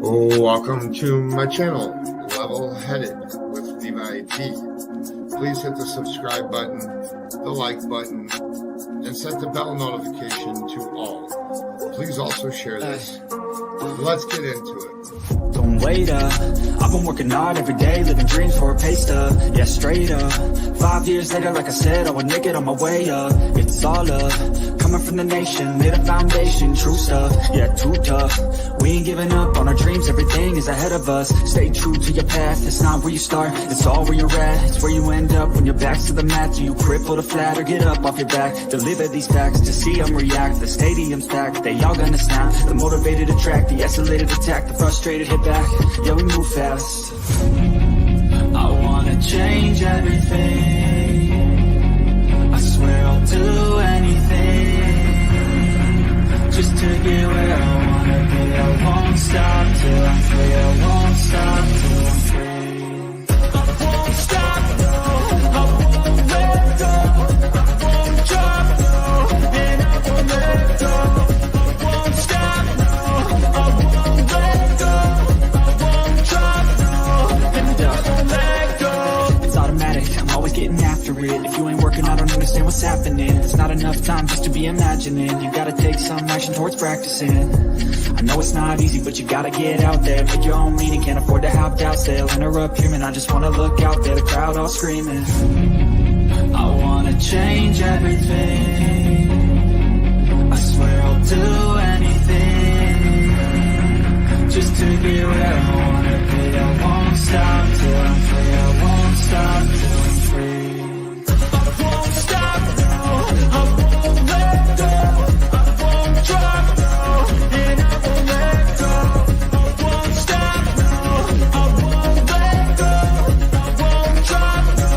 Welcome to my channel, Level Headed with Levi T. Please hit the subscribe button, the like button, and set the bell notification to all. Please also share this. Let's get into it. Don't wait up, I've been working hard every day, living dreams for a pay stub, yeah, straight up. 5 years later, like I said, I would make it on my way up. It's all up, coming from the nation, laid a foundation, true stuff, yeah, too tough. We ain't giving up on our dreams, everything is ahead of us. Stay true to your path, it's not where you start, it's all where you're at. It's where you end up when your back's to the mat. Do you cripple the flat or get up off your back? Deliver these facts to see them react. The stadium's packed, they all gonna snap. The motivated attract, the escalated attack, the frustrated hit back. Yeah, we move fast. I wanna change everything. I swear I'll do anything just to get where I wanna be. I won't stop till I'm free. I won't stop till I'm free. I won't stop, no. I won't let go. I won't drop, no. And I won't let go. I won't stop, no. I won't let go. It's automatic, I'm always getting after it. If you ain't working, I don't understand what's happening. It's not enough time just to be imagining. You gotta take some action towards practicing. I know it's not easy, but you gotta get out there. Make your own meaning, can't afford to have doubts. They'll interrupt here, man, I just wanna look out there. The crowd all screaming. I wanna change everything. I swear I'll do anything just to get where I wanna be. I won't stop till I'm free. I won't stop till I'm free. I won't stop, no. I won't let go. I won't drop, no. And I won't let go. I won't stop, no. I won't let go. I won't drop, no.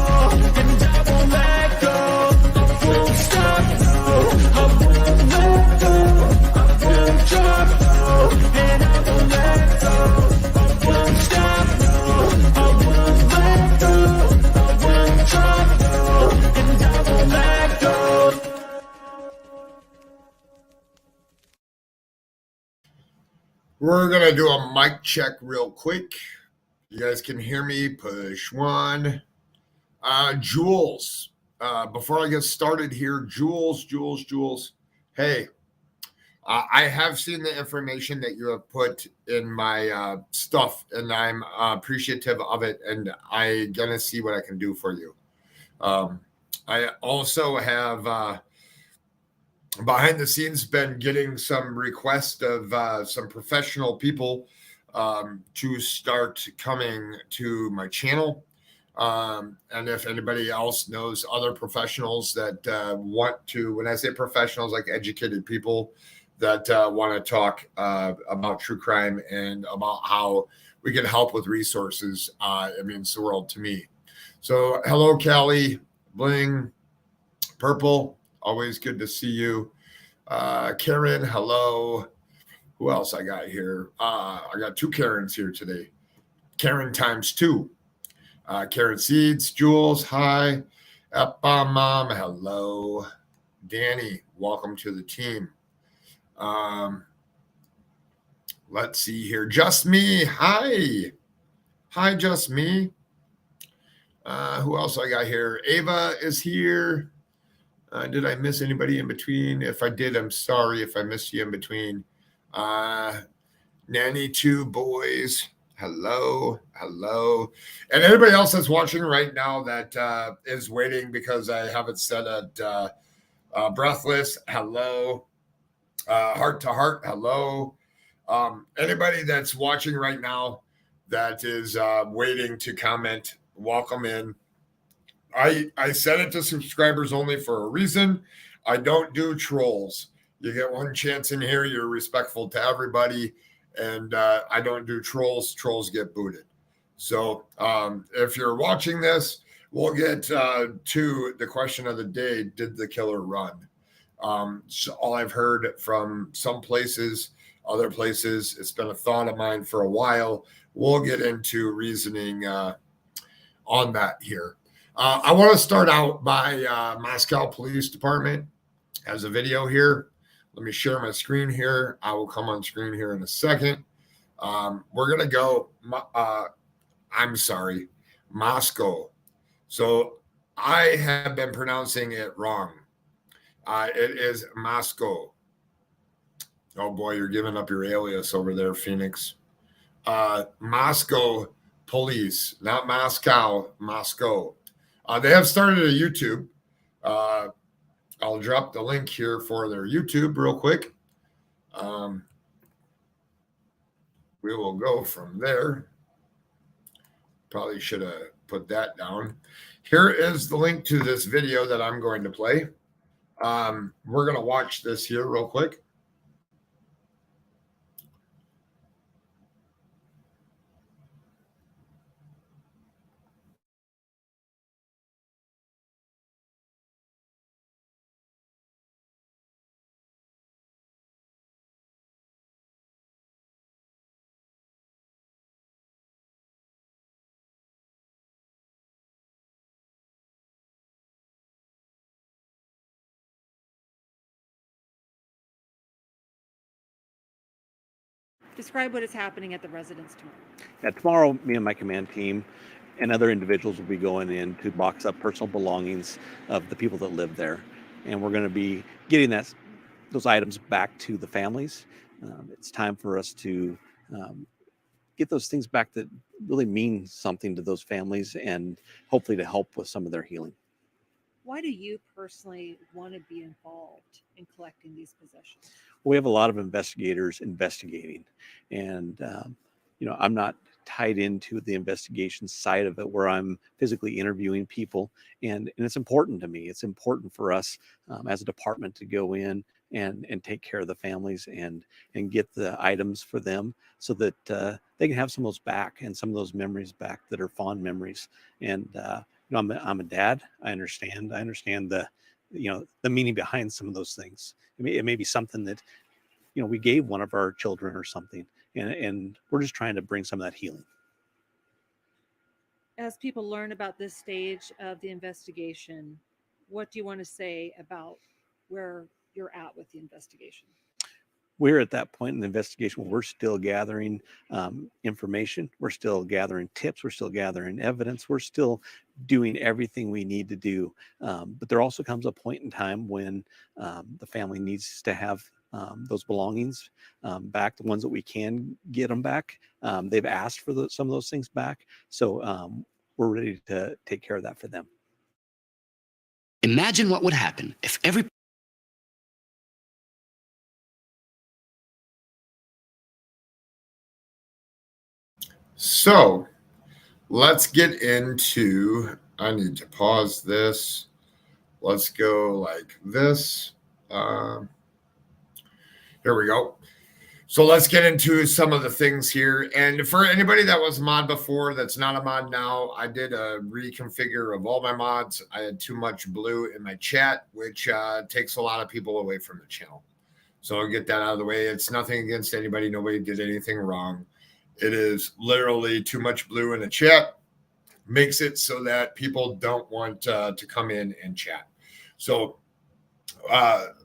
And I won't let go. I won't stop, no. I won't let go. I won't drop, no. And I won't let go. I won't stop, no. I won't let go. I won't drop, no. And I won't let go. We're going to do a mic check real quick. You guys can hear me. Push one. Jules, before I get started here, Jules. Hey, I have seen the information that you have put in my stuff, and I'm appreciative of it, and I'm going to see what I can do for you. I also have, behind the scenes, been getting some requests of some professional people to start coming to my channel. And if anybody else knows other professionals that want to, when I say professionals, like educated people that want to talk about true crime and about how we can help with resources, it means the world to me. So hello, Callie, Bling, Purple, always good to see you. Karen, hello. Who else I got here? I got two Karens here today. Karen times two. Karen Seeds, Jules, hi. Appa Mom, hello. Danny, welcome to the team. Let's see here. Just me, hi. Hi, just me. Who else I got here? Ava is here. Did I miss anybody in between? If I did, I'm sorry if I missed you in between. Nanny Two Boys, hello. And anybody else that's watching right now that is waiting because I have it set at Breathless, hello. Heart to Heart, hello. Anybody that's watching right now that is waiting to comment, welcome in. I set it to subscribers only for a reason. I don't do trolls. You get one chance in here. You're respectful to everybody. And I don't do trolls. Trolls get booted. So if you're watching this, we'll get to the question of the day. Did the killer run? So all I've heard from some places, other places, it's been a thought of mine for a while. We'll get into reasoning on that here. I want to start out by Moscow Police Department has a video here. Let me share my screen here. I will come on screen here in a second. We're going to go, I'm sorry, Moscow. So I have been pronouncing it wrong. It is Moscow. Oh boy, you're giving up your alias over there, Phoenix. Moscow police, not Moscow, Moscow. They have started a YouTube. I'll drop the link here for their YouTube real quick. We will go from there. Probably should have put that down. Here is the link to this video that I'm going to play. We're going to watch this here real quick. Describe what is happening at the residence tomorrow. Tomorrow, me and my command team and other individuals will be going in to box up personal belongings of the people that live there. And we're going to be getting those items back to the families. It's time for us to get those things back that really mean something to those families and hopefully to help with some of their healing. Why do you personally want to be involved in collecting these possessions? We have a lot of investigators investigating, and I'm not tied into the investigation side of it where I'm physically interviewing people, and it's important to me. It's important for us as a department to go in and take care of the families and get the items for them so that they can have some of those back and some of those memories back that are fond memories. And I'm a dad. I understand the meaning behind some of those things. It may be something that we gave one of our children or something, and we're just trying to bring some of that healing. As people learn about this stage of the investigation, what do you want to say about where you're at with the investigation? We're at that point in the investigation where we're still gathering information. We're still gathering tips. We're still gathering evidence. We're still doing everything we need to do. But there also comes a point in time when the family needs to have those belongings back, the ones that we can get them back. They've asked for some of those things back. So we're ready to take care of that for them. Imagine what would happen if every So let's get into, I need to pause this. Let's go like this. Here we go. So let's get into some of the things here. And for anybody that was a mod before, that's not a mod now, I did a reconfigure of all my mods. I had too much blue in my chat, which takes a lot of people away from the channel. So I'll get that out of the way. It's nothing against anybody. Nobody did anything wrong. It is literally too much blue in the chat. Makes it so that people don't want to come in and chat. So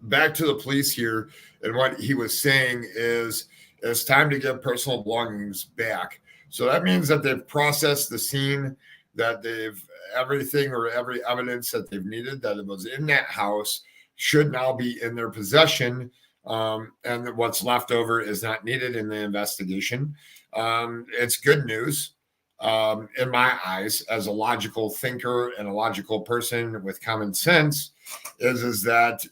back to the police here, and what he was saying is it's time to get personal belongings back. So that means that they've processed the scene, that they've everything or every evidence that they've needed that it was in that house should now be in their possession, and what's left over is not needed in the investigation. It's good news in my eyes as a logical thinker and a logical person with common sense is that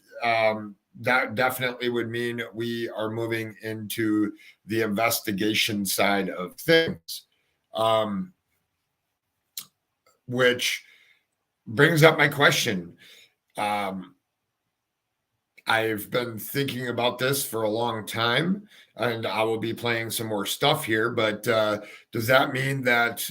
that definitely would mean we are moving into the investigation side of things, which brings up my question. I've been thinking about this for a long time, and I will be playing some more stuff here, but does that mean that,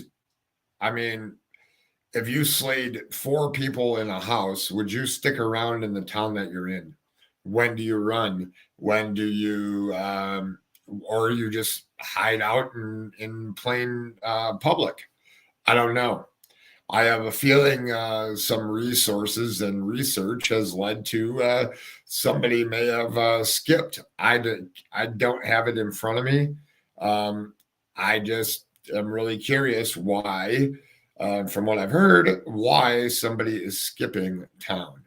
if you slayed 4 people in a house, would you stick around in the town that you're in? When do you run? When do you, or you just hide out in plain public? I don't know. I have a feeling some resources and research has led to somebody may have skipped. I don't have it in front of me. I just am really curious why, from what I've heard, why somebody is skipping town.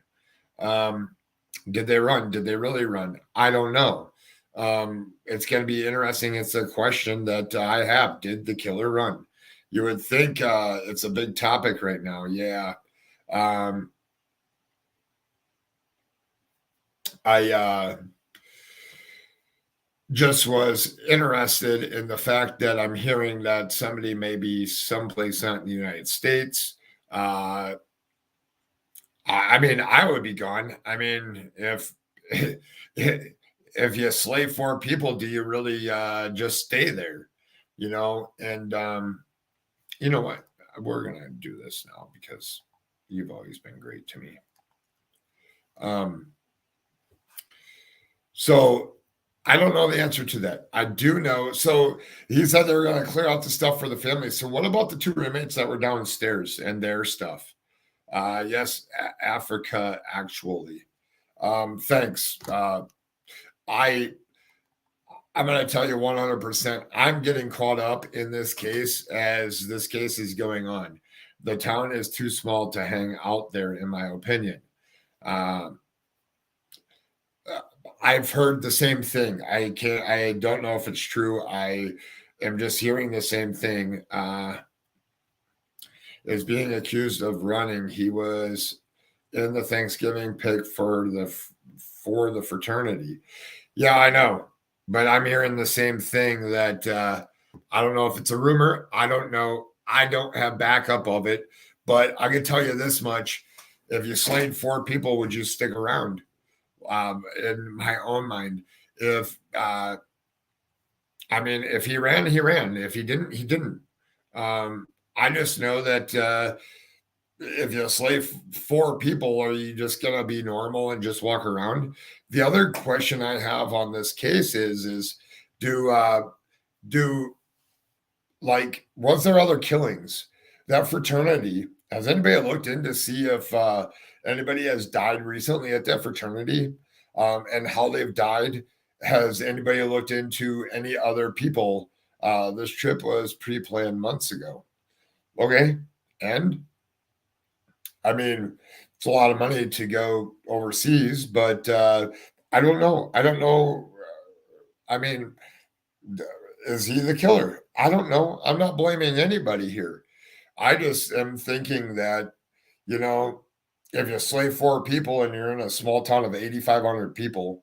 Did they run? Did they really run? I don't know. It's going to be interesting. It's a question that I have. Did the killer run? You would think it's a big topic right now. Yeah. I just was interested in the fact that I'm hearing that somebody may be someplace out in the United States. I mean, I would be gone. I mean, if if you slave 4 people, do you really just stay there? You know, and you know what? We're gonna do this now because you've always been great to me. So I don't know the answer to that. I do know. So he said they were going to clear out the stuff for the family. So what about the 2 roommates that were downstairs and their stuff? Yes, Africa, actually. Thanks. I'm going to tell you 100%. I'm getting caught up in this case as this case is going on. The town is too small to hang out there, in my opinion. I've heard the same thing. I don't know if it's true. I am just hearing the same thing. Is being accused of running. He was in the Thanksgiving pick for the fraternity. Yeah, I know. But I'm hearing the same thing that I don't know if it's a rumor. I don't know. I don't have backup of it. But I can tell you this much. If you slayed 4 people, would you stick around? In my own mind, if I mean, if he ran, he ran. If he didn't, he didn't. I just know that if you slave 4 people, are you just gonna be normal and just walk around? The other question I have on this case is do like was there other killings? That fraternity, has anybody looked in to see if anybody has died recently at that fraternity and how they've died? Has anybody looked into any other people? This trip was pre-planned months ago. Okay. And I mean, it's a lot of money to go overseas, but I don't know. I don't know. I mean, is he the killer? I don't know. I'm not blaming anybody here. I just am thinking that, you know, if you slay 4 people and you're in a small town of 8,500 people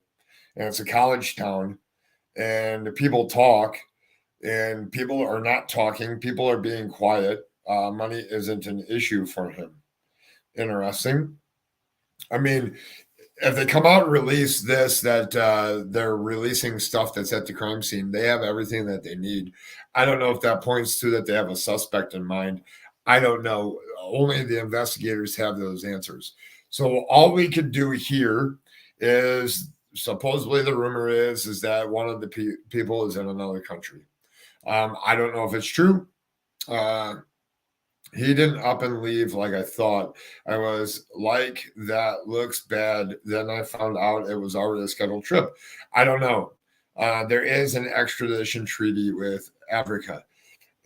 and it's a college town and people talk and people are not talking, people are being quiet, money isn't an issue for him. Interesting. I mean, if they come out and release this, that they're releasing stuff that's at the crime scene, they have everything that they need. I don't know if that points to that they have a suspect in mind. I don't know. Only the investigators have those answers. So all we could do here is supposedly the rumor is that one of the people is in another country. I don't know if it's true. He didn't up and leave like I thought. I was like, that looks bad. Then I found out it was already a scheduled trip. I don't know. There is an extradition treaty with Africa.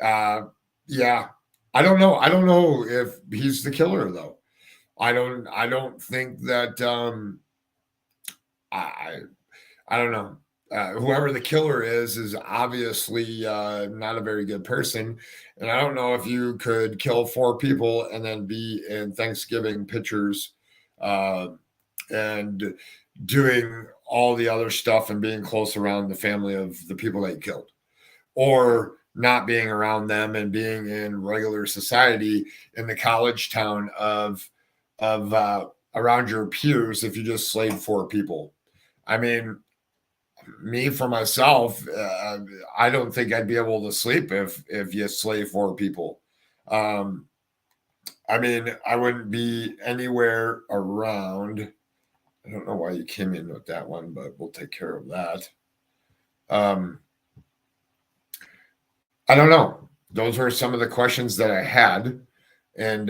Yeah, I don't know. I don't know if he's the killer though. I don't think that. I don't know. Whoever the killer is obviously not a very good person. And I don't know if you could kill 4 people and then be in Thanksgiving pictures and doing all the other stuff and being close around the family of the people that you killed, or not being around them and being in regular society in the college town of around your peers if you just slayed 4 people. I mean, me for myself, I don't think I'd be able to sleep if you slay 4 people. I mean, I wouldn't be anywhere around. I don't know why you came in with that one, but we'll take care of that. I don't know. Those were some of the questions that I had, and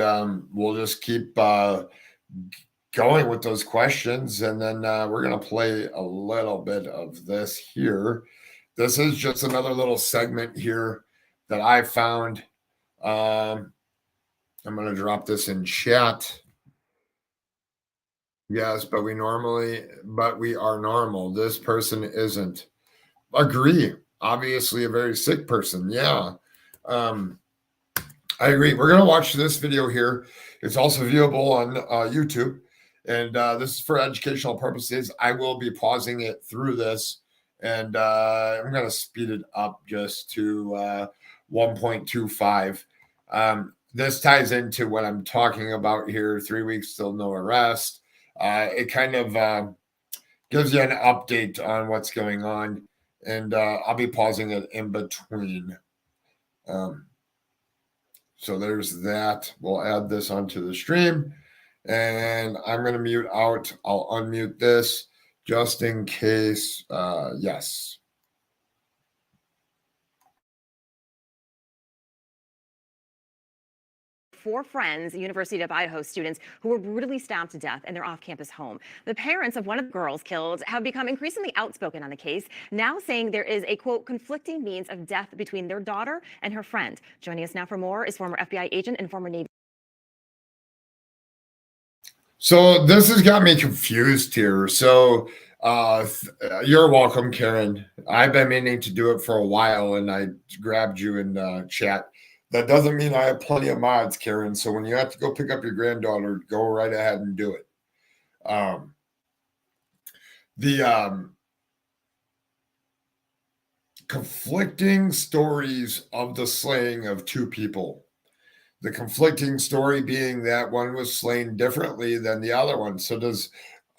we'll just keep going with those questions, and then we're going to play a little bit of this here. This is just another little segment here that I found. I'm going to drop this in chat. Yes, but we are normal. This person isn't. Agree. Obviously, a very sick person. Yeah. I agree. We're going to watch this video here. It's also viewable on YouTube. And this is for educational purposes. I will be pausing it through this. And I'm going to speed it up just to 1.25. This ties into what I'm talking about here. 3 weeks, still no arrest. It kind of gives you an update on what's going on. And I'll be pausing it in between. So there's that. We'll add this onto the stream. And I'm going to mute out. I'll unmute this just in case. Yes. 4 friends, University of Idaho students, who were brutally stabbed to death in their off-campus home. The parents of one of the girls killed have become increasingly outspoken on the case, now saying there is a, quote, conflicting means of death between their daughter and her friend. Joining us now for more is former FBI agent and former Navy. So this has got me confused here. So you're welcome, Karen. I've been meaning to do it for a while, and I grabbed you in chat. That doesn't mean I have plenty of mods, Karen. So when you have to go pick up your granddaughter, go right ahead and do it. Conflicting stories of the slaying of 2 people. The conflicting story being that one was slain differently than the other one. So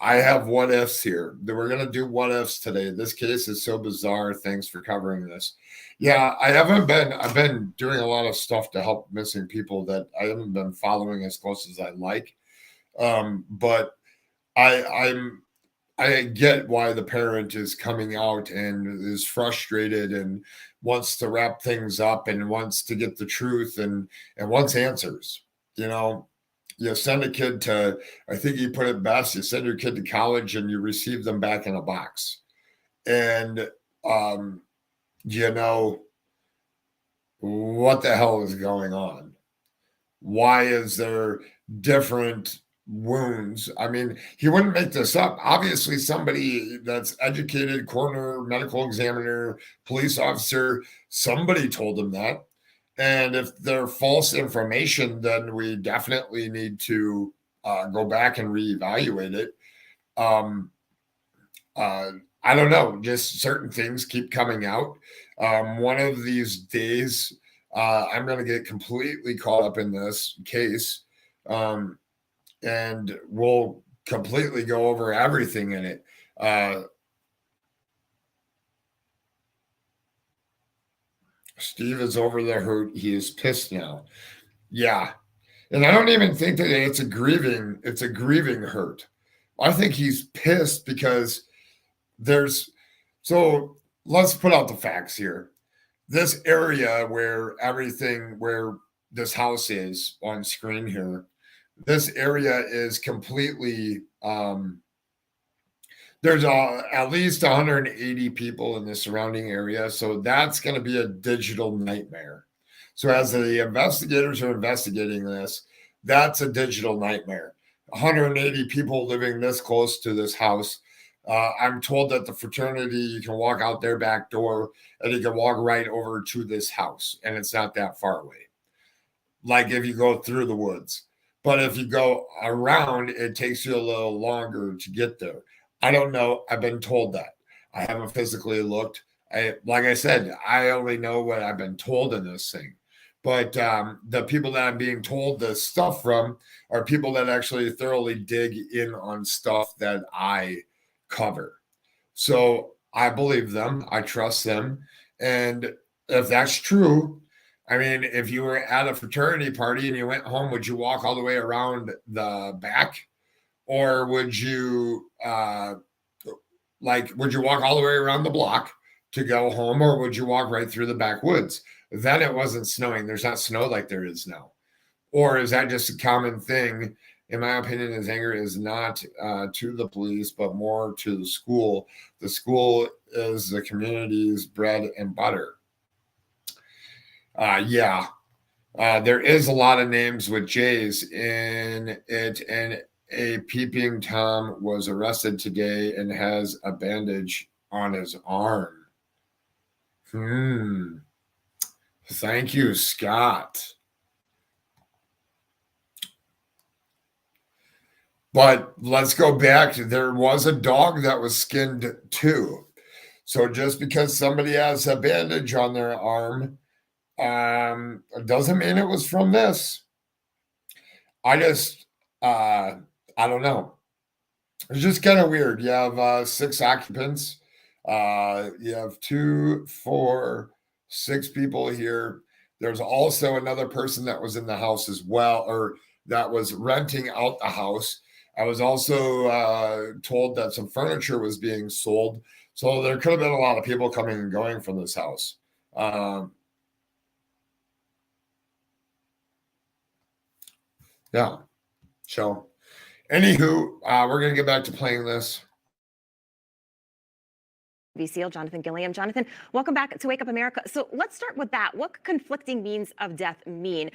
I have what ifs here. We're going to do what ifs today. This case is so bizarre. Thanks for covering this. Yeah, I've been doing a lot of stuff to help missing people that I haven't been following as close as I like. But I get why the parent is coming out and is frustrated and wants to wrap things up and wants to get the truth and wants answers. You know, you send a kid to, I think you put it best, you send your kid to college and you receive them back in a box. And, you know, what the hell is going on? Why is there different wounds? I mean, he wouldn't make this up. Obviously, somebody that's educated, coroner, medical examiner, police officer, somebody told him that. And if they're false information, then we definitely need to go back and reevaluate it. I don't know, just certain things keep coming out. One of these days, I'm going to get completely caught up in this case, and we'll completely go over everything in it. Steve is over the hurt. He is pissed now. Yeah. And I don't even think that it's a grieving hurt. I think he's pissed because so let's put out the facts here. This area where this house is on screen here, this area is completely, there's at least 180 people in the surrounding area. So that's going to be a digital nightmare. So as the investigators are investigating this, that's a digital nightmare. 180 people living this close to this house. I'm told that the fraternity, you can walk out their back door and you can walk right over to this house, and it's not that far away. Like if you go through the woods. But if you go around, it takes you a little longer to get there. I don't know. I've been told that. I haven't physically looked. Like I said, I only know what I've been told in this thing. But the people that I'm being told this stuff from are people that actually thoroughly dig in on stuff that I cover. So I believe them. I trust them. And if that's true, I mean, if you were at a fraternity party and you went home, would you walk all the way around the back? Or would you would you walk all the way around the block to go home, or would you walk right through the backwoods? Then it wasn't snowing. There's not snow like there is now. Or is that just a common thing? In my opinion, his anger is not to the police, but more to the school. The school is the community's bread and butter. Yeah. There is a lot of names with J's in it, and a peeping Tom was arrested today and has a bandage on his arm. Thank you, Scott. But let's go back. There was a dog that was skinned too. So just because somebody has a bandage on their arm, doesn't mean it was from this. I just, I don't know. It's just kind of weird. You have 6 occupants. You have 2, 4, 6 people here. There's also another person that was in the house as well, or that was renting out the house. I was also told that some furniture was being sold. So there could have been a lot of people coming and going from this house. Yeah. So, anywho, we're going to get back to playing this. VCL, Jonathan Gilliam. Jonathan, welcome back to Wake Up America. So let's start with that. What conflicting means of death mean?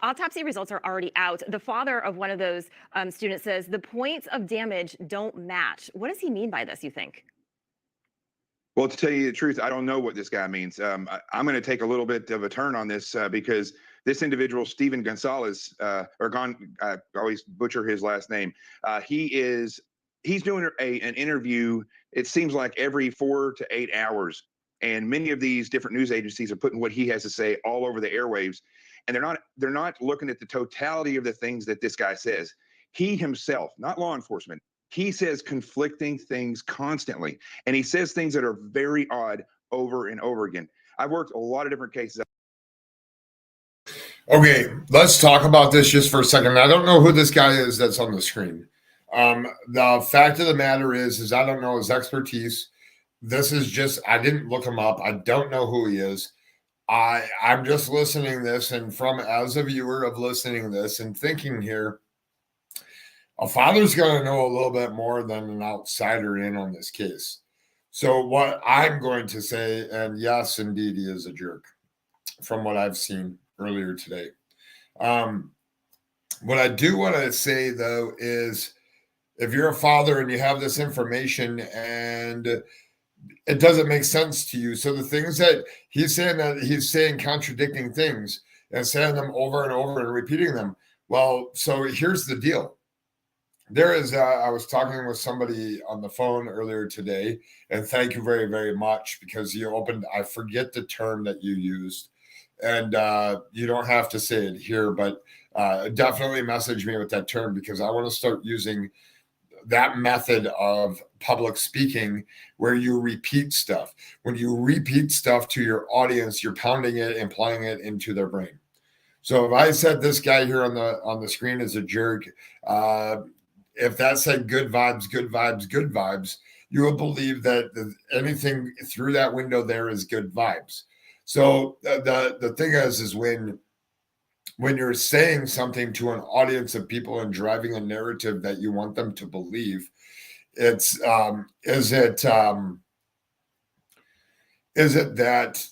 Autopsy results are already out. The father of one of those students says the points of damage don't match. What does he mean by this, you think? Well, to tell you the truth, I don't know what this guy means. I'm going to take a little bit of a turn on this because this individual, Steven Gonzalez, I always butcher his last name. He's doing an interview. It seems like every 4 to 8 hours, and many of these different news agencies are putting what he has to say all over the airwaves, and they're not looking at the totality of the things that this guy says. He himself, not law enforcement, he says conflicting things constantly, and he says things that are very odd over and over again. I've worked a lot of different cases. Okay, let's talk about this just for a second. I don't know who this guy is that's on the screen. The fact of the matter is I don't know his expertise. This is just, I didn't look him up. I don't know who he is. I'm just listening this, and as a viewer of listening this and thinking here, a father's going to know a little bit more than an outsider in on this case. So what I'm going to say, and yes, indeed, he is a jerk from what I've seen earlier today. What I do want to say, though, is if you're a father and you have this information and it doesn't make sense to you, so the things that he's saying contradicting things and saying them over and over and repeating them. Well, so here's the deal. There is, I was talking with somebody on the phone earlier today, and thank you very, very much because you opened, I forget the term that you used, and you don't have to say it here, but definitely message me with that term because I want to start using that method of public speaking where you repeat stuff. When you repeat stuff to your audience, you're pounding it and playing it into their brain. So if I said this guy here on the screen is a jerk, if that said good vibes, good vibes, good vibes, you will believe that anything through that window there is good vibes. So the thing is when you're saying something to an audience of people and driving a narrative that you want them to believe, it's is it that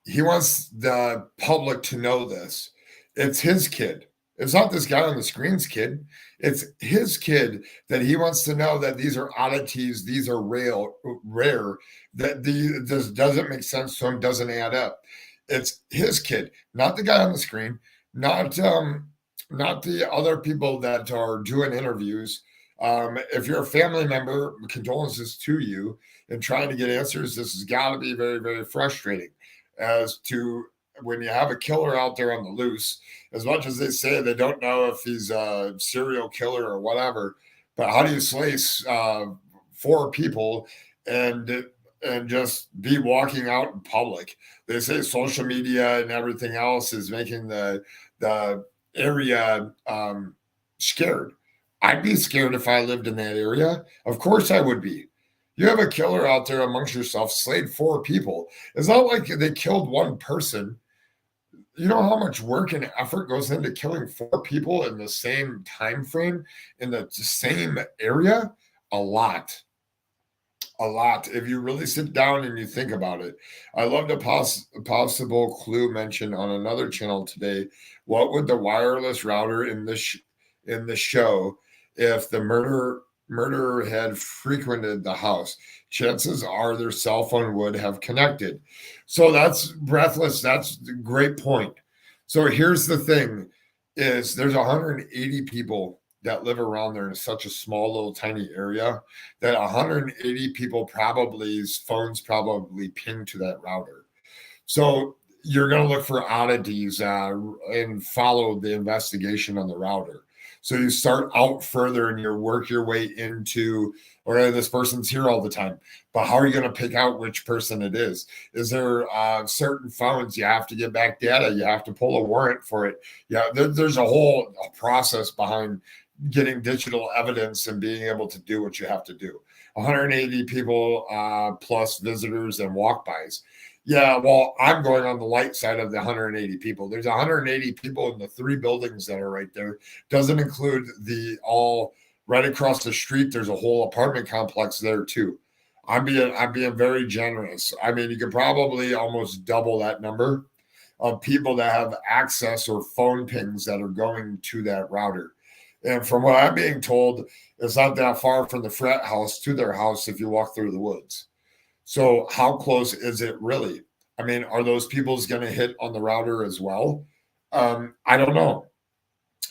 he wants the public to know this? It's his kid. It's not this guy on the screen's kid. It's his kid that he wants to know that these are oddities, these are rare, that this doesn't make sense to him, doesn't add up. It's his kid, not the guy on the screen, not the other people that are doing interviews. If you're a family member, condolences to you and trying to get answers. This has got to be very, very frustrating as to when you have a killer out there on the loose. As much as they say they don't know if he's a serial killer or whatever, but how do you slay 4 people and just be walking out in public? They say social media and everything else is making the area scared. I'd be scared if I lived in that area. Of course I would be. You have a killer out there amongst yourself, slayed 4 people. It's not like they killed one person. You know how much work and effort goes into killing 4 people in the same time frame in the same area? A lot. a lot if you really sit down and you think about it. I loved a possible clue mentioned on another channel today. What would the wireless router in the show if the murderer had frequented the house? Chances are their cell phone would have connected. So that's breathless. That's a great point. So here's the thing: is there's 180 people that live around there in such a small little tiny area that 180 people probably's phones probably ping to that router. So you're going to look for oddities and follow the investigation on the router. So you start out further and you work your way into, or this person's here all the time. But how are you going to pick out which person it is? Is there certain phones you have to get back data? You have to pull a warrant for it. Yeah, there's a whole process behind getting digital evidence and being able to do what you have to do. 180 people plus visitors and walkbys. Yeah, well, I'm going on the light side of the 180 people. There's 180 people in the 3 buildings that are right there. Doesn't include the all right across the street. There's a whole apartment complex there too. I'm being very generous. I mean, you could probably almost double that number of people that have access or phone pings that are going to that router. And from what I'm being told, it's not that far from the frat house to their house if you walk through the woods. So how close is it really? I mean, are those people's going to hit on the router as well? I don't know,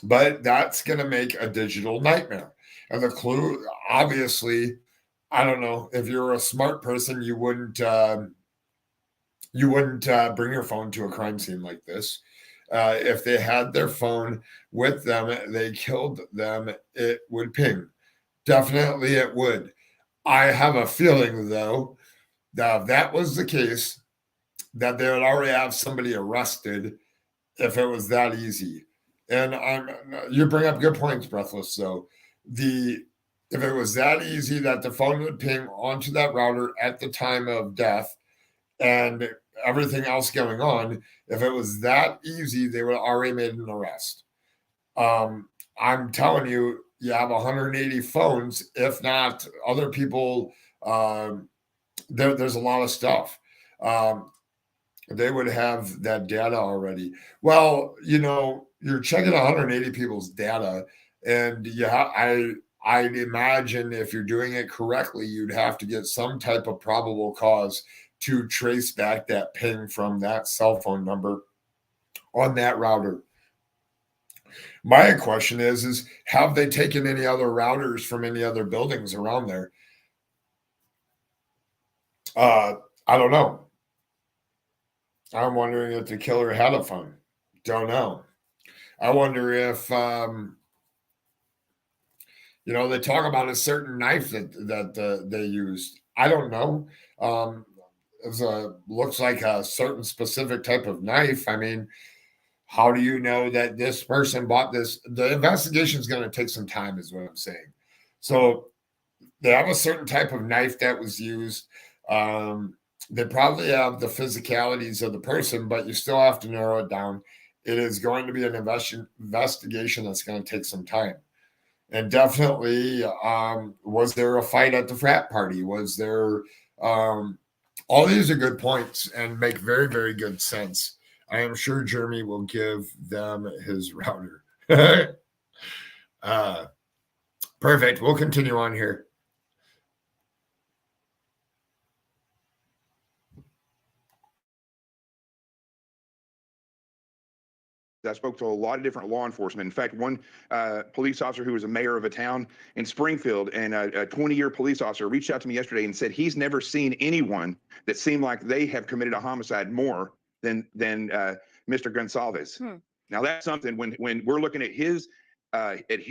but that's going to make a digital nightmare. And the clue, obviously, I don't know. If you're a smart person, you wouldn't bring your phone to a crime scene like this. If they had their phone with them, they killed them, it would ping. Definitely, it would. I have a feeling, though, that if that was the case, that they would already have somebody arrested if it was that easy. And you bring up good points, Breathless. So if it was that easy that the phone would ping onto that router at the time of death and everything else going on, if it was that easy, they would have already made an arrest. I'm telling you, you have 180 phones, if not other people. There's a lot of stuff. They would have that data already. Well, you're checking 180 people's data, and I'd imagine if you're doing it correctly, you'd have to get some type of probable cause to trace back that ping from that cell phone number on that router. My question is have they taken any other routers from any other buildings around there? I don't know. I'm wondering if the killer had a phone. Don't know. I wonder if they talk about a certain knife that they used. I don't know. Looks like a certain specific type of knife. I mean, how do you know that this person bought this? The investigation is going to take some time, is what I'm saying. So they have a certain type of knife that was used. They probably have the physicalities of the person, but you still have to narrow it down. It is going to be an investigation that's going to take some time. And definitely, was there a fight at the frat party? Was there, all these are good points and make very, very good sense. I am sure Jeremy will give them his router. Perfect. We'll continue on here. I spoke to a lot of different law enforcement. In fact, one police officer who was a mayor of a town in Springfield and a 20-year police officer reached out to me yesterday and said he's never seen anyone that seemed like they have committed a homicide more than Mr. Gonsalves. Now that's something when we're looking at his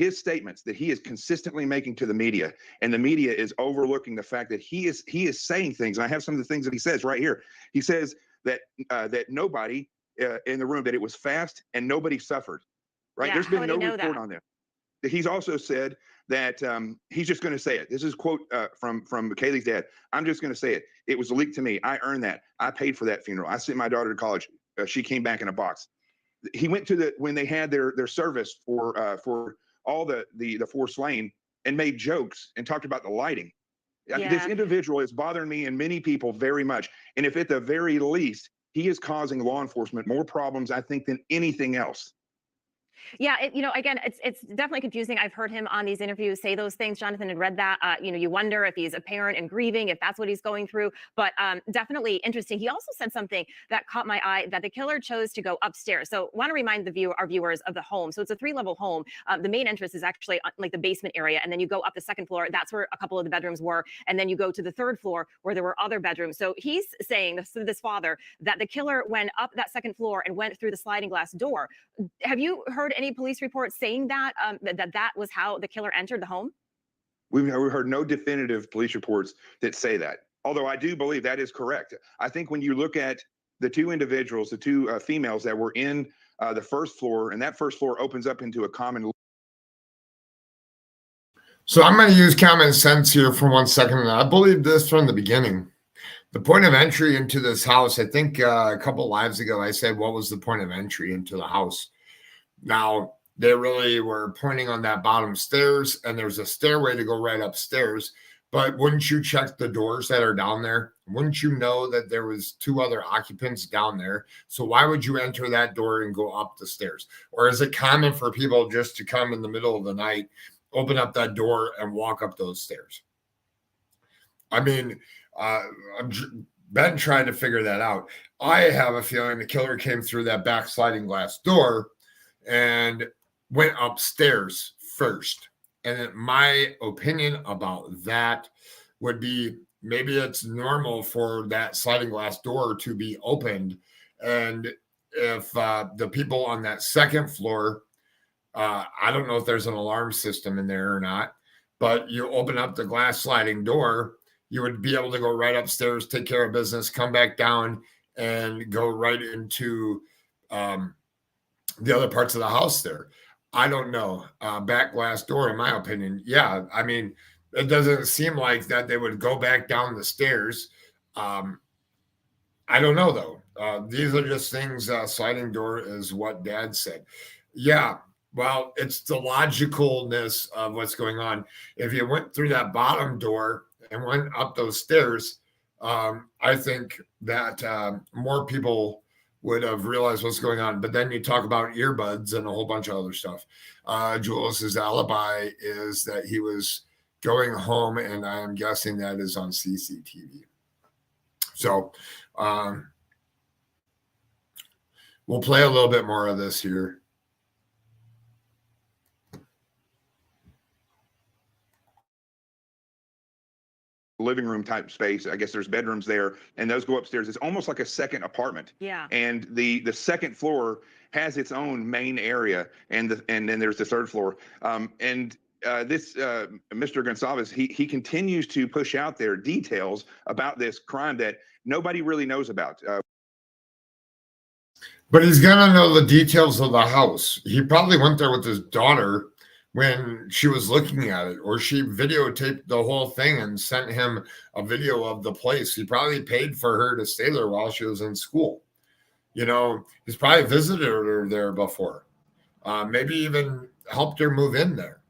statements that he is consistently making to the media, and the media is overlooking the fact that he is saying things. And I have some of the things that he says right here. He says that nobody in the room, that it was fast and nobody suffered, right? Yeah, There's been no report that? on that. He's also said that he's just going to say it. This is a quote from Kaylee's dad. I'm just going to say it. It was leaked to me. I earned that. I paid for that funeral. I sent my daughter to college. She came back in a box. He went to when they had their service for all the four slain and made jokes and talked about the lighting. This individual is bothering me and many people very much. And if at the very least, he is causing law enforcement more problems, I think, than anything else. Yeah, again, it's definitely confusing. I've heard him on these interviews say those things. Jonathan had read that. You wonder if he's a parent and grieving, if that's what he's going through. But definitely interesting. He also said something that caught my eye, that the killer chose to go upstairs. So want to remind our viewers of the home. So it's a 3-level home. The main entrance is actually like the basement area, and then you go up the second floor. That's where a couple of the bedrooms were, and then you go to the third floor where there were other bedrooms. So he's saying, this father, that the killer went up that second floor and went through the sliding glass door. Have you heard any police reports saying that that was how the killer entered the home? We've heard no definitive police reports that say that, although I do believe that is correct. I think when you look at the two individuals, the two females that were in the first floor, and that first floor opens up into a common. So I'm going to use common sense here for 1 second. And I believe this from the beginning. The point of entry into this house, I think a couple lives ago, I said, what was the point of entry into the house? Now, they really were pointing on that bottom stairs, and there's a stairway to go right upstairs. But wouldn't you check the doors that are down there? Wouldn't you know that there was 2 other occupants down there? So why would you enter that door and go up the stairs? Or is it common for people just to come in the middle of the night, open up that door, and walk up those stairs? I mean, I've been trying to figure that out. I have a feeling the killer came through that back sliding glass door and went upstairs first. And my opinion about that would be, maybe it's normal for that sliding glass door to be opened. And if the people on that second floor, I don't know if there's an alarm system in there or not, but you open up the glass sliding door, you would be able to go right upstairs, take care of business, come back down, and go right into the other parts of the house there. I don't know. Back glass door, in my opinion. Yeah, I mean, it doesn't seem like that they would go back down the stairs. I don't know, though. These are just things. Sliding door is what Dad said. Yeah, well, it's the logicalness of what's going on. If you went through that bottom door and went up those stairs, I think that more people would have realized what's going on. But then you talk about earbuds and a whole bunch of other stuff. Julius's alibi is that he was going home, and I am guessing that is on CCTV. So we'll play a little bit more of this here. Living room type space. I guess there's bedrooms there, and those go upstairs. It's almost like a second apartment. Yeah. And the second floor has its own main area, and then there's the third floor. This Mr. Gonzalez, he continues to push out there details about this crime that nobody really knows about. But he's gonna know the details of the house. He probably went there with his daughter when she was looking at it, or she videotaped the whole thing and sent him a video of the place. He probably paid for her to stay there while she was in school. You know, he's probably visited her there before, maybe even helped her move in there.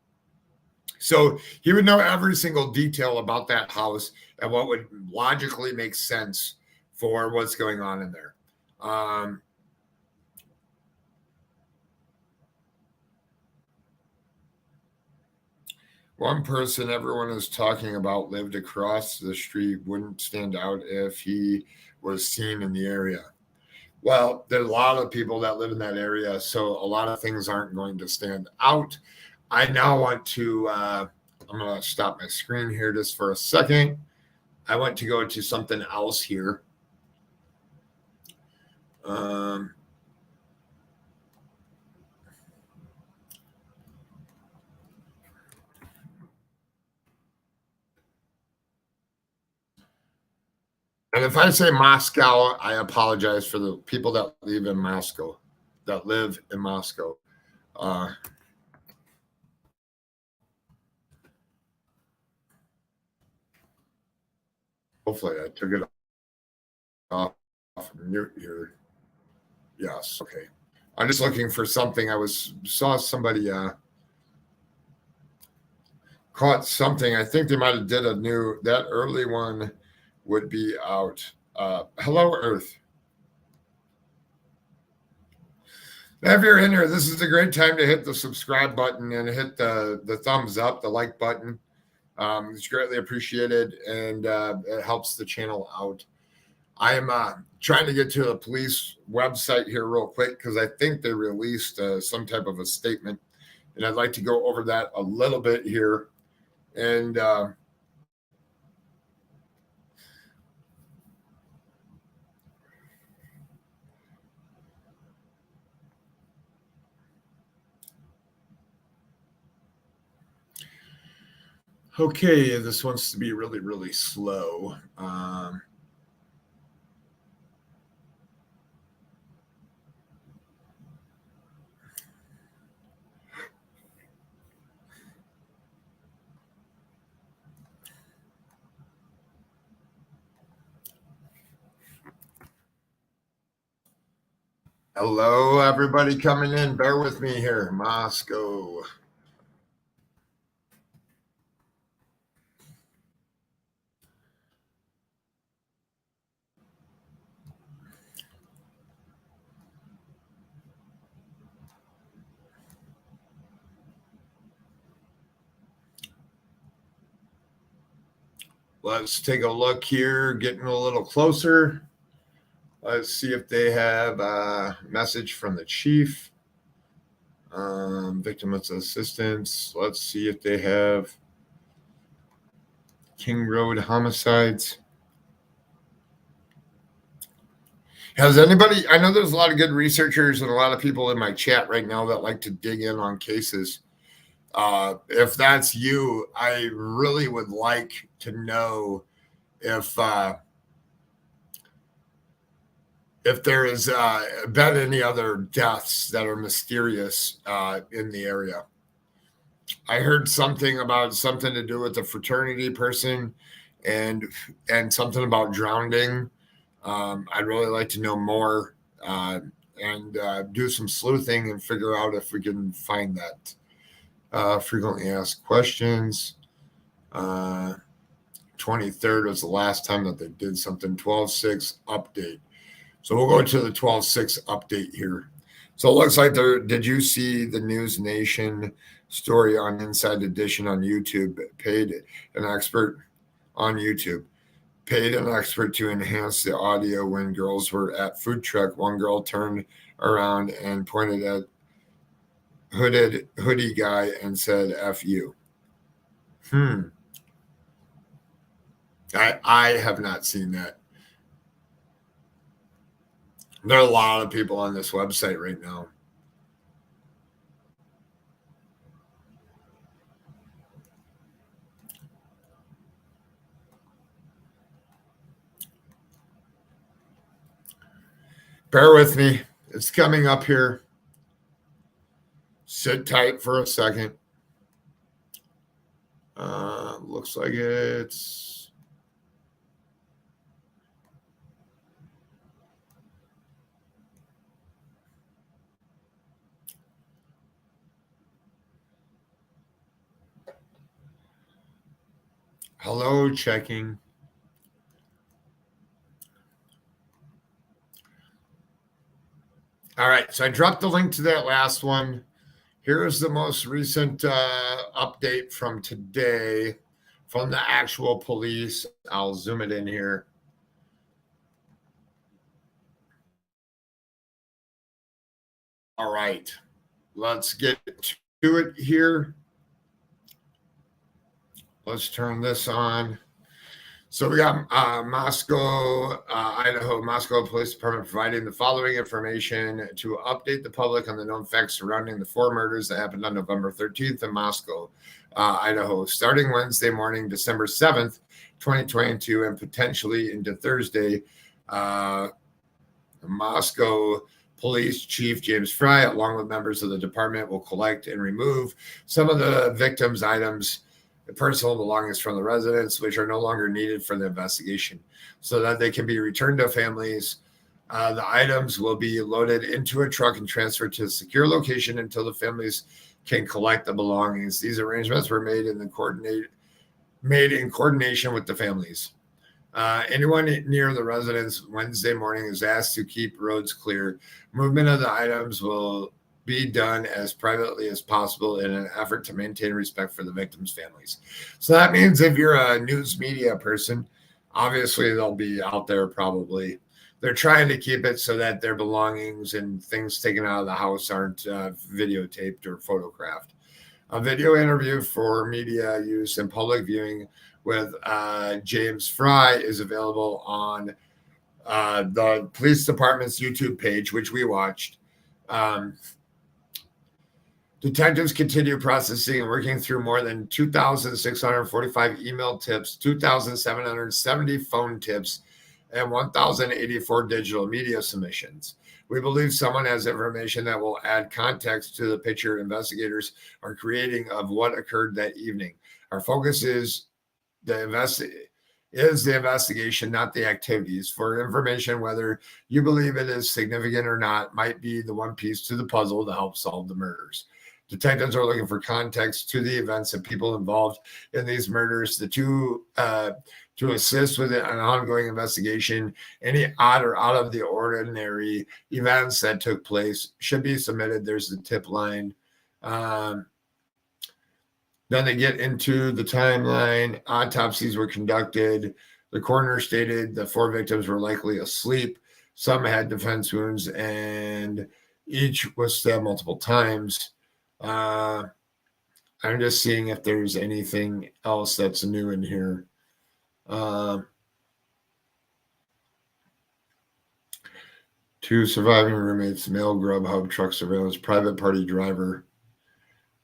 So he would know every single detail about that house and what would logically make sense for what's going on in there. One person everyone is talking about lived across the street, wouldn't stand out if he was seen in the area. Well, there's a lot of people that live in that area, so a lot of things aren't going to stand out. I now want to, I'm going to stop my screen here just for a second. I want to go to something else here. And if I say Moscow, I apologize for the people that live in Moscow. Hopefully I took it off mute here. Yes, okay. I'm just looking for something. Saw somebody caught something. I think they might have did that early one would be out. Hello, Earth. If you're in here, this is a great time to hit the subscribe button and hit the thumbs up, the like button. It's greatly appreciated, and it helps the channel out. I am trying to get to the police website here real quick because I think they released some type of a statement, and I'd like to go over that a little bit here. And okay, this wants to be really, really slow. Hello, everybody coming in. Bear with me here. Moscow. Let's take a look here, getting a little closer. Let's see if they have a message from the chief. Victim's assistance. Let's see if they have King Road homicides. Has anybody, I know there's a lot of good researchers and a lot of people in my chat right now that like to dig in on cases. If that's you, I really would like to know if there has been any other deaths that are mysterious in the area. I heard something to do with the fraternity person and something about drowning. I'd really like to know more and do some sleuthing and figure out if we can find that. Frequently asked questions. 23rd was the last time that they did something. 12/6 update. So we'll go to the 12/6 update here. So it looks like did you see the News Nation story on Inside Edition on YouTube? Paid an expert to enhance the audio when girls were at food truck. One girl turned around and pointed at hoodie guy and said, F you. I have not seen that. There are a lot of people on this website right now. Bear with me. It's coming up here. Sit tight for a second. Looks like it's... Hello, checking. All right, so I dropped the link to that last one. Here is the most recent update from today from the actual police. I'll zoom it in here. All right, let's get to it here. Let's turn this on. So we got Moscow, Idaho, Moscow Police Department providing the following information to update the public on the known facts surrounding the 4 murders that happened on November 13th in Moscow, Idaho, starting Wednesday morning, December 7th, 2022, and potentially into Thursday. Moscow Police Chief James Fry, along with members of the department, will collect and remove some of the victims' items, personal belongings from the residents, which are no longer needed for the investigation, so that they can be returned to families. The items will be loaded into a truck and transferred to a secure location until the families can collect the belongings. These arrangements were made in coordination with the families. Anyone near the residence Wednesday morning is asked to keep roads clear. Movement of the items will be done as privately as possible in an effort to maintain respect for the victims' families. So that means if you're a news media person, obviously they'll be out there probably. They're trying to keep it so that their belongings and things taken out of the house aren't videotaped or photographed. A video interview for media use and public viewing with James Fry is available on the police department's YouTube page, which we watched. Detectives continue processing and working through more than 2,645 email tips, 2,770 phone tips, and 1,084 digital media submissions. We believe someone has information that will add context to the picture investigators are creating of what occurred that evening. Our focus is the investigation, not the activities. For information, whether you believe it is significant or not, might be the one piece to the puzzle to help solve the murders. Detectives are looking for context to the events and people involved in these murders. To assist with an ongoing investigation, any odd or out of the ordinary events that took place should be submitted. There's the tip line. Then they get into the timeline. Autopsies were conducted. The coroner stated the 4 victims were likely asleep. Some had defense wounds, and each was stabbed multiple times. I'm just seeing if there's anything else that's new in here. 2 surviving roommates, male Grubhub truck surveillance, private party driver,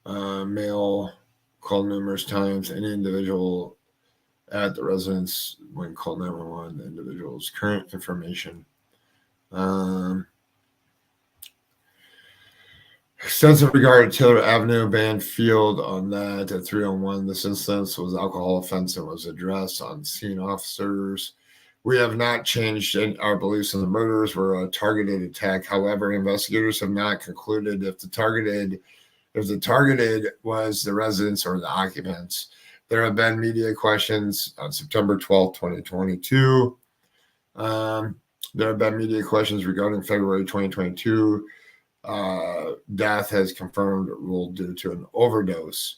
male called numerous times. Any individual at the residence when called 911, the individual's current information. Extensive regard to Taylor Avenue, banned field on that at 301. This instance was alcohol offense and was addressed on scene officers. We have not changed our beliefs in the murders were a targeted attack. However, investigators have not concluded if the targeted was the residents or the occupants. There have been media questions on September 12th, 2022. There have been media questions regarding February 2022. Death has confirmed ruled due to an overdose.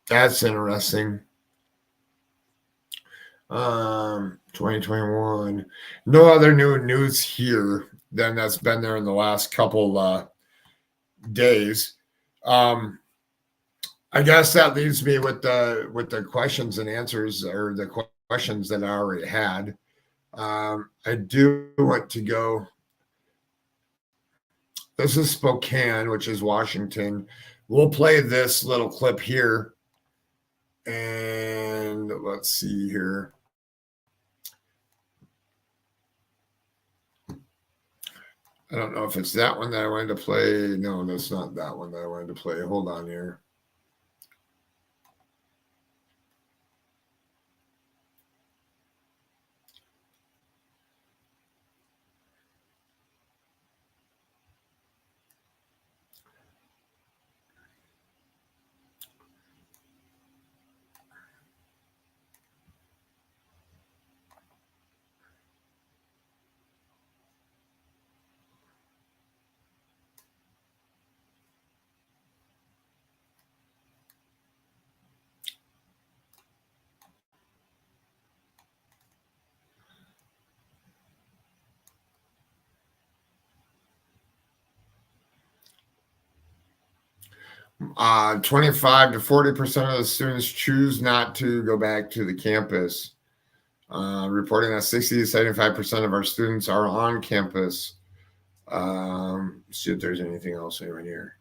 That's interesting. 2021. No other new news here than that's been there in the last couple days. I guess that leaves me with the questions and answers, or the questions that I already had. I do want to go. This is Spokane, which is Washington. We'll play this little clip here. And let's see here. I don't know if it's that one that I wanted to play. No, that's not that one that I wanted to play. Hold on here. Uh, 25 to 40% of the students choose not to go back to the campus. Reporting that 60 to 75% of our students are on campus. See if there's anything else here in here.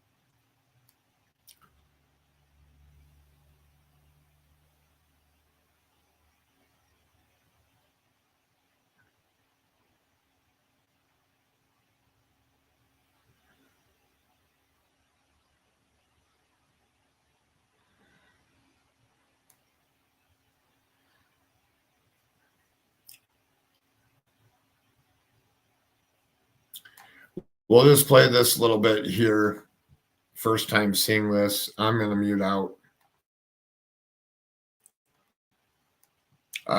We'll just play this little bit here first time seeing this. I'm going to mute out.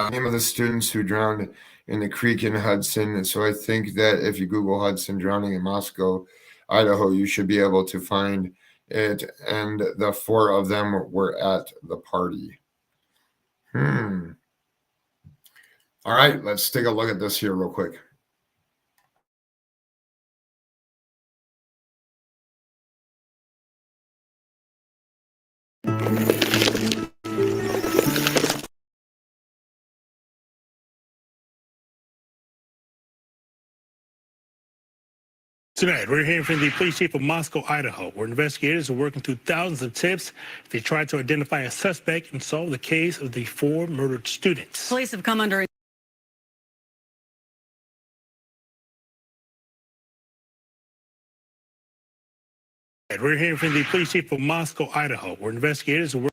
Name of the students who drowned in the creek in Hudson. And so I think that if you Google Hudson drowning in Moscow, Idaho, you should be able to find it. And the 4 of them were at the party. All right, let's take a look at this here real quick. Tonight, we're hearing from the police chief of Moscow, Idaho, where investigators are working through thousands of tips. They try to identify a suspect and solve the case of the 4 murdered students. Police have come under. We're hearing from the police chief of Moscow, Idaho, where investigators are working.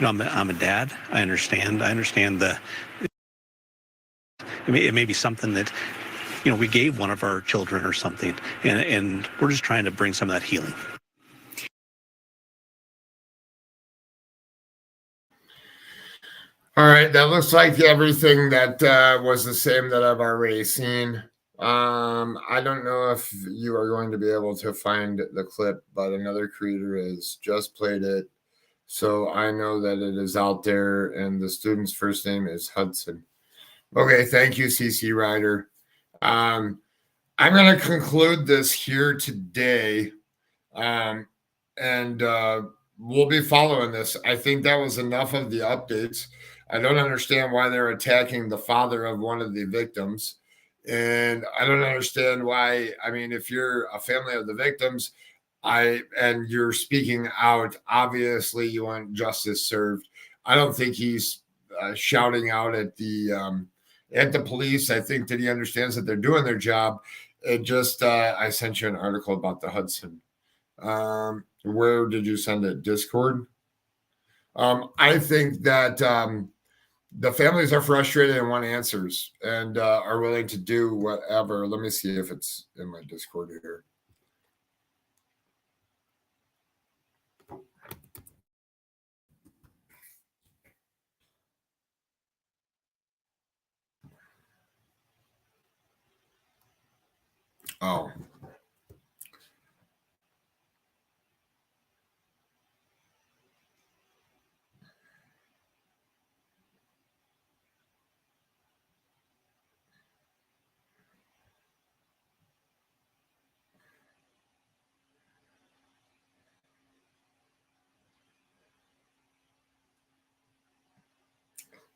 I'm a dad. I understand the. It may be something that, we gave one of our children or something, and we're just trying to bring some of that healing. All right, that looks like everything that was the same that I've already seen. I don't know if you are going to be able to find the clip, but another creator has just played it. So I know that it is out there, and the student's first name is Hudson. Okay, thank you, CC Ryder. I'm going to conclude this here today, and we'll be following this. I think that was enough of the updates. I don't understand why they're attacking the father of one of the victims. And I don't understand why. I mean, if you're a family of the victims, and you're speaking out, obviously you want justice served. I don't think he's shouting out at the police. I think that he understands that they're doing their job. It just, I sent you an article about the Hudson. Where did you send it? Discord? I think that the families are frustrated and want answers and are willing to do whatever. Let me see if it's in my Discord here. Oh.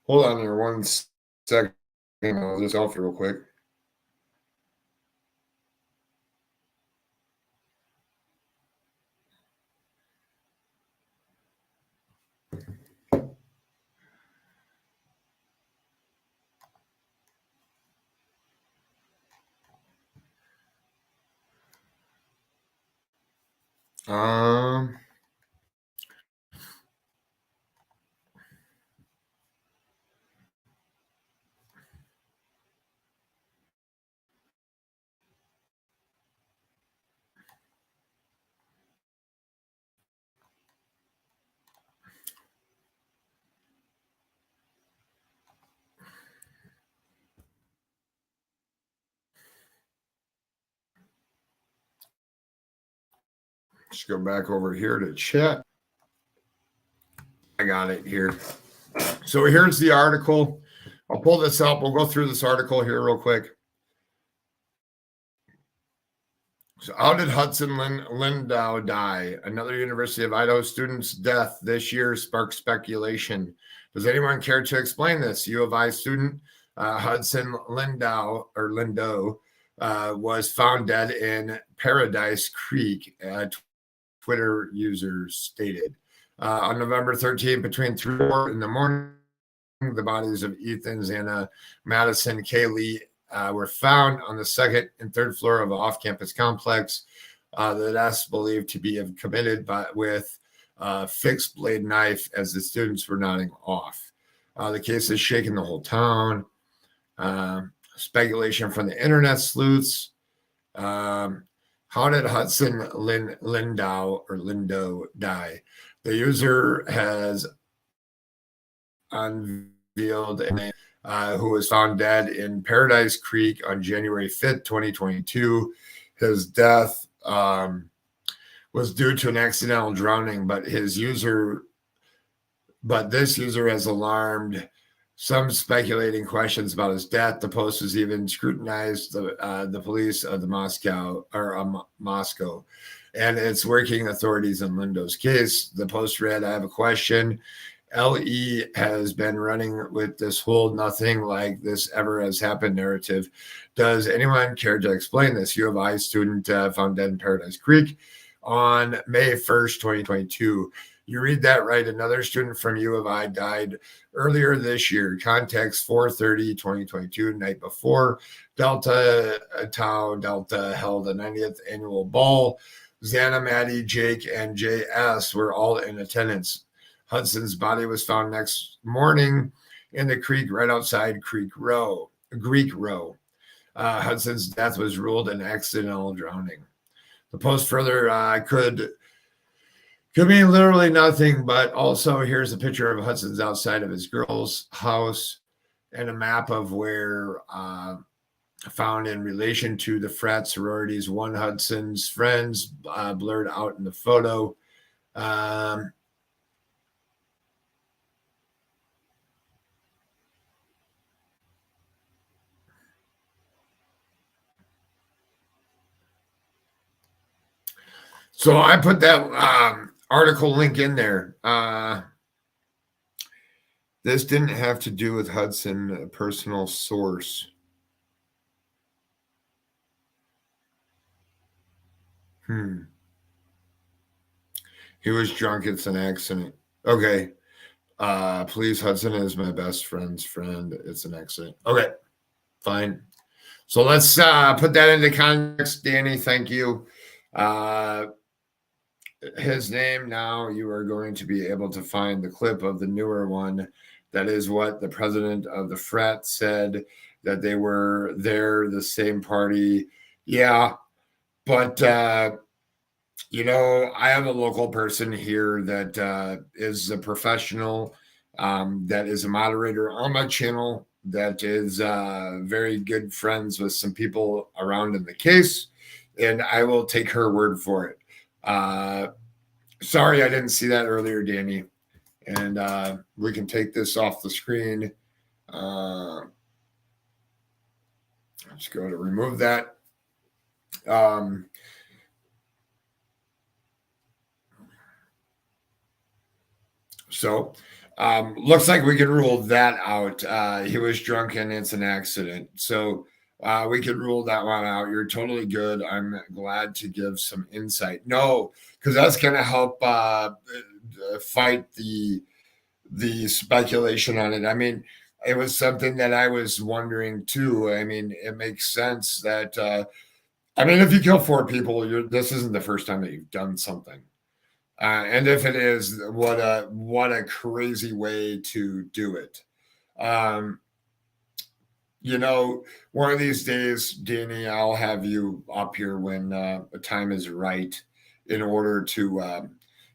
Hold on here 1 second. I'll just off real quick. Just go back over here to chat. I got it here. So here's the article. I'll pull this up. We'll go through this article here real quick. So how did Hudson Lindau die? Another University of Idaho student's death this year sparked speculation. Does anyone care to explain this? U of I student Hudson Lindau was found dead in Paradise Creek, Twitter users stated. On November 13th, between 3 and 4 in the morning, the bodies of Ethan, Xana, Madison, Kaylee were found on the second and third floor of an off-campus complex. The deaths believed to be committed with a fixed blade knife as the students were nodding off. The case has shaken the whole town. Speculation from the internet sleuths. How did Hudson Lindo die? The user has unveiled a name who was found dead in Paradise Creek on January 5th, 2022. His death was due to an accidental drowning, but this user has alarmed some, speculating questions about his death. The post has even scrutinized the police of Moscow, and its working authorities in Lindo's case. The post read, "I have a question. LE has been running with this whole nothing like this ever has happened narrative. Does anyone care to explain this? U of I student found dead in Paradise Creek on May 1st, 2022. You read that right. Another student from U of I died earlier this year. Context 4/30/2022, night before Delta Tau Delta held the 90th annual ball. Xana, Maddie, Jake, and JS were all in attendance. Hudson's body was found next morning in the creek right outside Greek Row. Hudson's death was ruled an accidental drowning." The post further could mean literally nothing, but also here's a picture of Hudson's outside of his girl's house and a map of where found in relation to the frat sororities. One Hudson's friends blurred out in the photo. So I put that article link in there. This didn't have to do with Hudson, a personal source. He was drunk. It's an accident. Okay. Please, Hudson is my best friend's friend. It's an accident. Okay. Fine. So let's put that into context. Danny, thank you. His name, now you are going to be able to find the clip of the newer one. That is what the president of the frat said, that they were there, the same party. Yeah, but I have a local person here that is a professional, that is a moderator on my channel, that is very good friends with some people around in the case, and I will take her word for it. Sorry, I didn't see that earlier, Danny. And we can take this off the screen. Let's go to remove that. Looks like we can rule that out. He was drunk and it's an accident. So we could rule that one out. You're totally good. I'm glad to give some insight. No, because that's going to help fight the speculation on it. I mean, it was something that I was wondering too. I mean, it makes sense that, if you kill 4 people, this isn't the first time that you've done something. And if it is, what a crazy way to do it. One of these days, Danny, I'll have you up here when the time is right in order to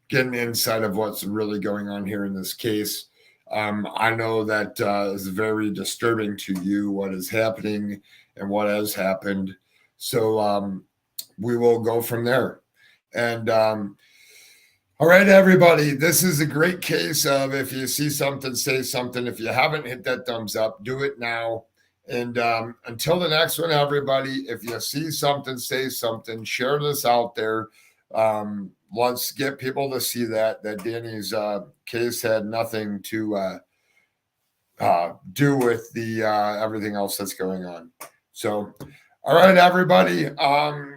get an insight of what's really going on here in this case. I know that is very disturbing to you, what is happening and what has happened. So we will go from there. And all right, everybody, this is a great case of if you see something, say something. If you haven't hit that thumbs up, do it now. And until the next one, everybody, if you see something, say something, share this out there. Let's get people to see that Danny's case had nothing to do with the everything else that's going on. So, All right, everybody.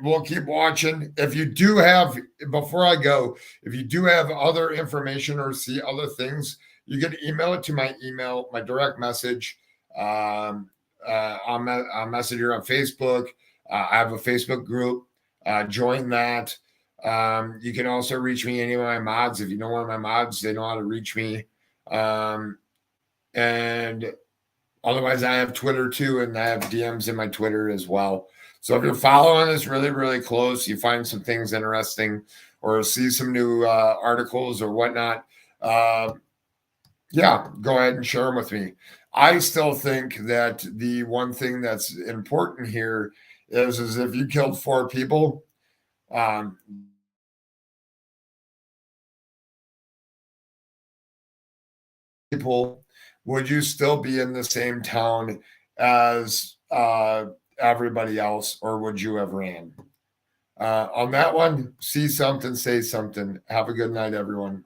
We'll keep watching. If you do have, before I go, if you do have other information or see other things, you can email it to my email, my direct message. On Messenger on Facebook. I have a Facebook group. Join that. You can also reach me, any of my mods. If you know one of my mods, they know how to reach me. And otherwise, I have Twitter too, and I have DMs in my Twitter as well. So if you're following this really, really close, you find some things interesting or see some new articles or whatnot, yeah, go ahead and share them with me. I still think that the one thing that's important here is if you killed 4 people, would you still be in the same town as everybody else, or would you have ran? On that one, see something, say something. Have a good night, everyone.